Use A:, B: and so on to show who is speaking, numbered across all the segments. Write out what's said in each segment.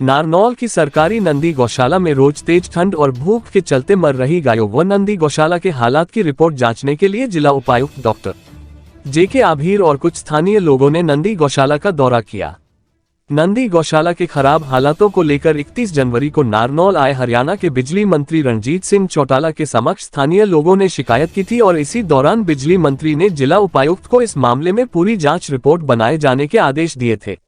A: नारनौल की सरकारी नंदी गौशाला में रोज तेज ठंड और भूख के चलते मर रही गायों व नंदी गौशाला के हालात की रिपोर्ट जांचने के लिए जिला उपायुक्त डॉक्टर जेके आभीर और कुछ स्थानीय लोगों ने नंदी गौशाला का दौरा किया। नंदी गौशाला के खराब हालातों को लेकर 31 जनवरी को नारनौल आए हरियाणा के बिजली मंत्री रणजीत सिंह चौटाला के समक्ष स्थानीय लोगों ने शिकायत की थी और इसी दौरान बिजली मंत्री ने जिला उपायुक्त को इस मामले में पूरी जांच रिपोर्ट बनाए जाने के आदेश दिए थे।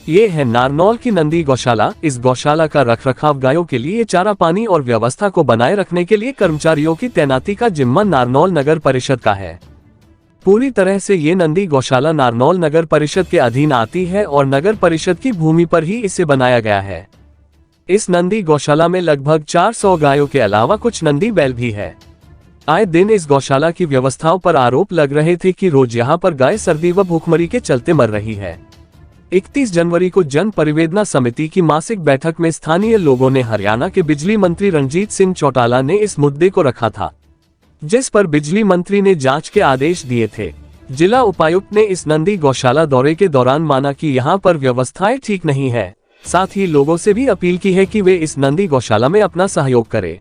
A: ये है नारनौल की नंदी गौशाला। इस गौशाला का रखरखाव, गायों के लिए चारा पानी और व्यवस्था को बनाए रखने के लिए कर्मचारियों की तैनाती का जिम्मा नारनौल नगर परिषद का है। पूरी तरह से ये नंदी गौशाला नारनौल नगर परिषद के अधीन आती है और नगर परिषद की भूमि पर ही इसे बनाया गया है। इस नंदी गौशाला में लगभग 400 गायों के अलावा कुछ नंदी बैल भी है। आए दिन इस गौशाला की व्यवस्थाओं पर आरोप लग रहे थे कि रोज यहाँ पर गाय सर्दी व भूखमरी के चलते मर रही है। 31 जनवरी को जन परिवेदना समिति की मासिक बैठक में स्थानीय लोगों ने हरियाणा के बिजली मंत्री रणजीत सिंह चौटाला ने इस मुद्दे को रखा था, जिस पर बिजली मंत्री ने जांच के आदेश दिए थे। जिला उपायुक्त ने इस नंदी गौशाला दौरे के दौरान माना कि यहां पर व्यवस्थाएं ठीक नहीं है। साथ ही लोगों से भी अपील की है कि वे इस नंदी गौशाला में अपना सहयोग करें।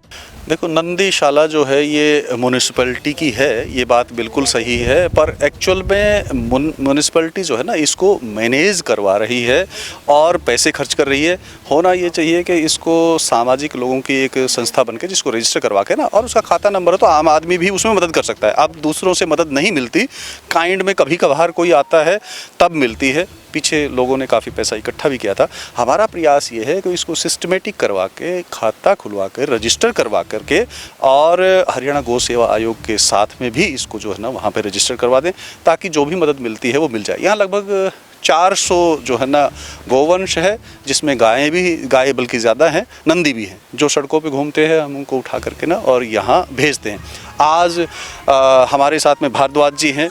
B: देखो, नंदीशाला जो है ये म्यूनिसिपैलिटी की है, ये बात बिल्कुल सही है, पर एक्चुअल में म्यूनिसिपैलिटी जो है ना इसको मैनेज करवा रही है और पैसे खर्च कर रही है। होना ये चाहिए कि इसको सामाजिक लोगों की एक संस्था बनके जिसको रजिस्टर करवा के ना, और उसका खाता नंबर है तो आम आदमी भी उसमें मदद कर सकता है। अब दूसरों से मदद नहीं मिलती, काइंड में कभी कभार कोई आता है तब मिलती है। पीछे लोगों ने काफ़ी पैसा इकट्ठा भी किया था। हमारा प्रयास ये है कि इसको सिस्टमेटिक करवा के, खाता खुलवा के, रजिस्टर करवा करके और हरियाणा गौ सेवा आयोग के साथ में भी इसको जो है ना वहाँ पे रजिस्टर करवा दें, ताकि जो भी मदद मिलती है वो मिल जाए। यहाँ लगभग 400 जो है ना गोवंश है, जिसमें गायें बल्कि ज़्यादा हैं, नंदी भी हैं, जो सड़कों पे घूमते हैं। हम उनको उठा करके ना और यहाँ भेजते हैं। आज हमारे साथ में भारद्वाज जी हैं,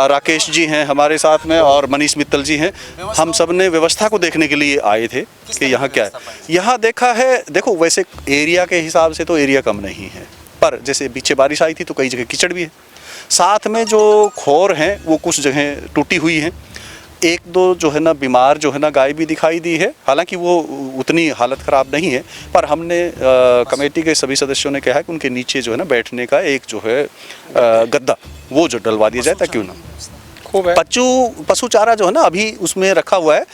B: राकेश जी हैं हमारे साथ में, और मनीष मित्तल जी हैं। हम सब ने व्यवस्था को देखने के लिए आए थे कि यहाँ क्या है। यहाँ देखा है, देखो वैसे एरिया के हिसाब से तो एरिया कम नहीं है, पर जैसे पीछे बारिश आई थी तो कई जगह कीचड़ भी है। साथ में जो खोर हैं वो कुछ जगह टूटी हुई हैं। एक दो जो है ना बीमार जो है ना गाय भी दिखाई दी है। हालांकि वो उतनी हालत ख़राब नहीं है, पर हमने कमेटी के सभी सदस्यों ने कहा है कि उनके नीचे जो है ना बैठने का एक जो है गद्दा वो जो डलवा दिया जाए, ताकि उन्हें पशु चारा जो है ना अभी उसमें रखा हुआ है।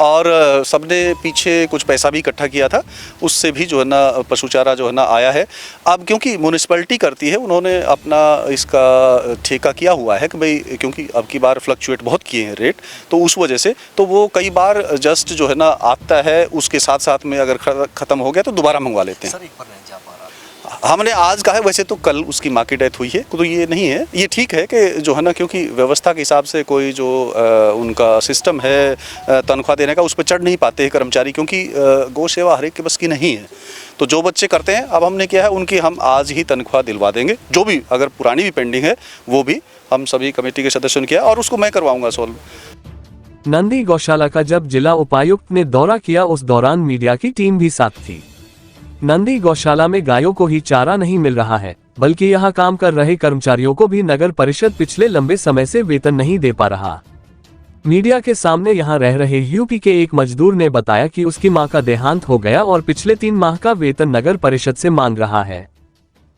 B: और सबने पीछे कुछ पैसा भी इकट्ठा किया था, उससे भी जो है ना पशु चारा जो है ना आया है। अब क्योंकि म्यूनिसिपैलिटी करती है, उन्होंने अपना इसका ठेका किया हुआ है कि भाई, क्योंकि अब की बार फ्लक्चुएट बहुत किए हैं रेट, तो उस वजह से तो वो कई बार जस्ट जो है ना आता है, उसके साथ साथ में अगर ख़त्म हो गया तो दोबारा मंगवा लेते हैं। हमने आज कहा है, वैसे तो कल उसकी माँ की डेथ हुई है, तो ये नहीं है। ये ठीक है कि जो है ना, क्योंकि व्यवस्था के हिसाब से कोई जो उनका सिस्टम है तनख्वाह देने का, उस पर चढ़ नहीं पाते हैं कर्मचारी, क्योंकि गौ सेवा हर एक के बस की नहीं है। तो जो बच्चे करते हैं, अब हमने किया है उनकी हम आज ही तनख्वाह दिलवा देंगे। जो भी अगर पुरानी भी पेंडिंग है वो भी हम सभी कमेटी के सदस्यों ने किया, और उसको मैं करवाऊँगा सॉल्व।
A: नंदी गौशाला का जब जिला उपायुक्त ने दौरा किया, उस दौरान मीडिया की टीम भी साथ थी। नंदी गौशाला में गायों को ही चारा नहीं मिल रहा है, बल्कि यहाँ काम कर रहे कर्मचारियों को भी नगर परिषद पिछले लंबे समय से वेतन नहीं दे पा रहा। मीडिया के सामने यहाँ रह रहे यूपी के एक मजदूर ने बताया कि उसकी मां का देहांत हो गया और पिछले 3 माह का वेतन नगर परिषद से मांग रहा है,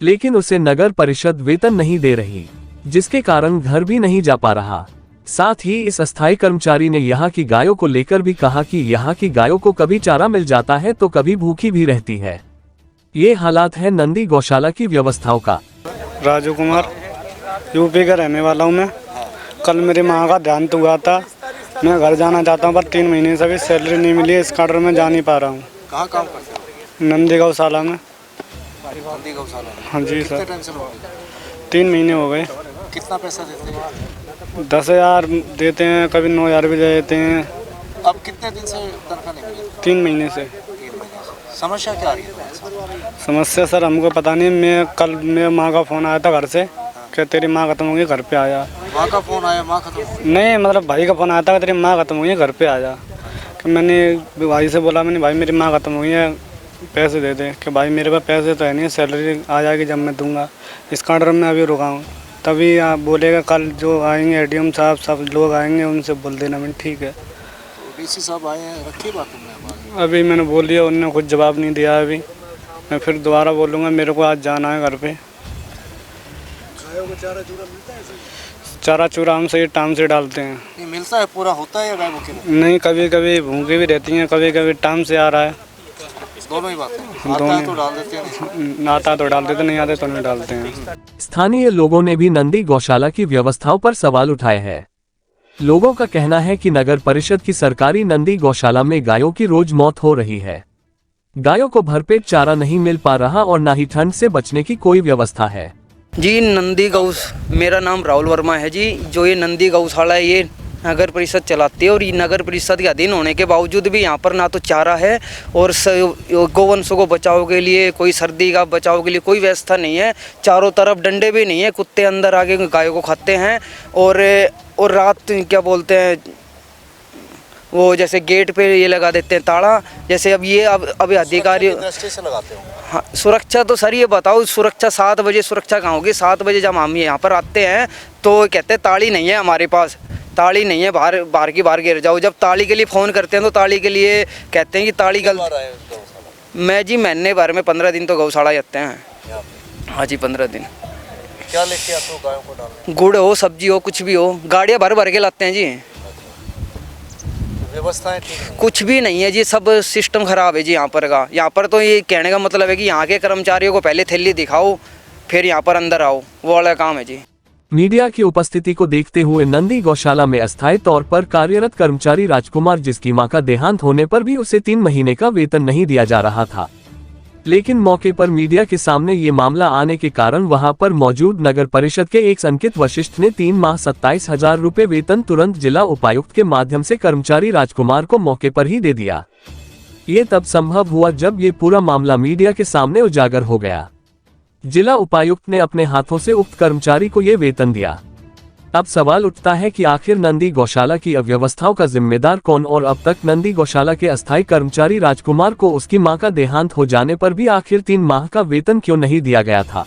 A: लेकिन उसे नगर परिषद वेतन नहीं दे रही, जिसके कारण घर भी नहीं जा पा रहा। साथ ही इस अस्थायी कर्मचारी ने यहाँ की गायों को लेकर भी कहा कि यहाँ की गायों को कभी चारा मिल जाता है तो कभी भूखी भी रहती है। ये हालात है नंदी गौशाला की व्यवस्थाओं का।
C: राजू कुमार, यूपी का रहने वाला हूँ मैं। कल मेरी माँ का देहांत हुआ था। मैं घर जाना चाहता हूँ, पर 3 महीने से भी सैलरी नहीं मिली है, इस कारण में जा नहीं पा रहा हूँ।
B: कहाँ काम करते हो?
C: नंदी गौशाला में।
B: नंदी गौशाला?
C: हाँ जी सर। 3 महीने हो गए।
B: कितना पैसा देते हैं?
C: 10,000 देते हैं, कभी 9,000 भी दे देते हैं।
B: अब कितने दिन से तनख्वाह नहीं मिली?
C: 3 महीने से।
B: समस्या क्या आ रही है?
C: समस्या सर हमको पता नहीं। मैं कल मेरी माँ का फ़ोन आया था घर से कि तेरी माँ खत्म हो गई, घर पे आया।
B: माँ का फ़ोन आया? माँ खत्म
C: नहीं, मतलब भाई का फ़ोन आया था कि तेरी माँ खत्म हो गई, घर पे आया। कि मैंने भाई से बोला, मैंने भाई मेरी माँ खत्म हो गई है, पैसे दे दे। कि भाई मेरे पास पैसे तो है नहीं, सैलरी आ जाएगी जब मैं दूंगा। इस कारण में अभी रुका हूँ। तभी आप बोलेगा कल जो आएंगे एडीएम साहब, सब लोग आएंगे, उनसे बोल देना। मैंने ठीक है।
B: डीसी साहब आए हैं, रखी बात तुमने?
C: अभी मैंने बोल दिया, उन्होंने कुछ जवाब नहीं दिया। अभी मैं फिर दोबारा बोलूँगा, मेरे को आज जाना है घर पे। चारा चूरा हम सही टाइम से डालते हैं।
D: ये मिलता है, पूरा होता है या गाय भूखी नहीं?
C: नहीं, कभी कभी भूखे भी रहती हैं, कभी कभी टाइम से आ रहा है।
D: दोनों ही बातें, आता है तो डाल देते हैं,
C: आता तो डाल देते, नहीं आते तो नहीं डालते हैं।
A: स्थानीय लोगों ने भी नंदी गौशाला की व्यवस्थाओं पर सवाल उठाए हैं। लोगों का कहना है कि नगर परिषद की सरकारी नंदी गौशाला में गायों की रोज मौत हो रही है। गायों को भरपेट चारा नहीं मिल पा रहा और न ही ठंड से बचने की कोई व्यवस्था है।
E: जी नंदी मेरा नाम राहुल वर्मा है जी। जो ये नंदी गौशाला है ये नगर परिषद चलाती है और ये नगर परिषद के अधीन होने के बावजूद भी यहाँ पर ना तो चारा है और गौवंशों को बचाव के लिए, कोई सर्दी का बचाव के लिए कोई व्यवस्था नहीं है। चारों तरफ डंडे भी नहीं है, कुत्ते अंदर आके गायों को खाते हैं। और रात क्या बोलते हैं वो, जैसे गेट पे ये लगा देते हैं ताला। जैसे अब अधिकारी
D: दृष्टि से लगाते हो?
E: हाँ, सुरक्षा तो सर ये बताओ, सुरक्षा 7 बजे सुरक्षा कहाँ होगी? 7 बजे जब हम यहाँ पर आते हैं तो कहते हैं ताली नहीं है हमारे पास, ताली नहीं है, बाहर की बाहर गिर जाओ। जब ताली के लिए फ़ोन करते हैं तो ताली के लिए कहते हैं कि ताली मैं जी महीने भर में 15 दिन तो गौशाला जाते हैं। हाँ जी 15 दिन।
D: क्या लेके आते हो गायों को डालने?
E: गुड़ हो, सब्जी हो, कुछ भी हो, गाड़ियाँ भर भर के लाते हैं जी।
D: व्यवस्थाएं ठीक नहीं?
E: कुछ भी नहीं है जी, सब सिस्टम ख़राब है जी यहाँ पर का। यहाँ पर तो ये कहने का मतलब है कि यहाँ के कर्मचारियों को पहले थैली दिखाओ फिर यहाँ पर अंदर आओ, वो वाला काम है जी।
A: मीडिया की उपस्थिति को देखते हुए नंदी गौशाला में अस्थायी तौर पर कार्यरत कर्मचारी राजकुमार, जिसकी मां का देहांत होने पर भी उसे 3 महीने का वेतन नहीं दिया जा रहा था, लेकिन मौके पर मीडिया के सामने ये मामला आने के कारण वहां पर मौजूद नगर परिषद के एक अंकित वशिष्ठ ने 3 माह 27,000 रुपए वेतन तुरंत जिला उपायुक्त के माध्यम से कर्मचारी राजकुमार को मौके पर ही दे दिया। ये तब संभव हुआ जब ये पूरा मामला मीडिया के सामने उजागर हो गया। जिला उपायुक्त ने अपने हाथों से उक्त कर्मचारी को ये वेतन दिया। अब सवाल उठता है कि आखिर नंदी गौशाला की अव्यवस्थाओं का जिम्मेदार कौन, और अब तक नंदी गौशाला के अस्थायी कर्मचारी राजकुमार को उसकी मां का देहांत हो जाने पर भी आखिर 3 माह का वेतन क्यों नहीं दिया गया था।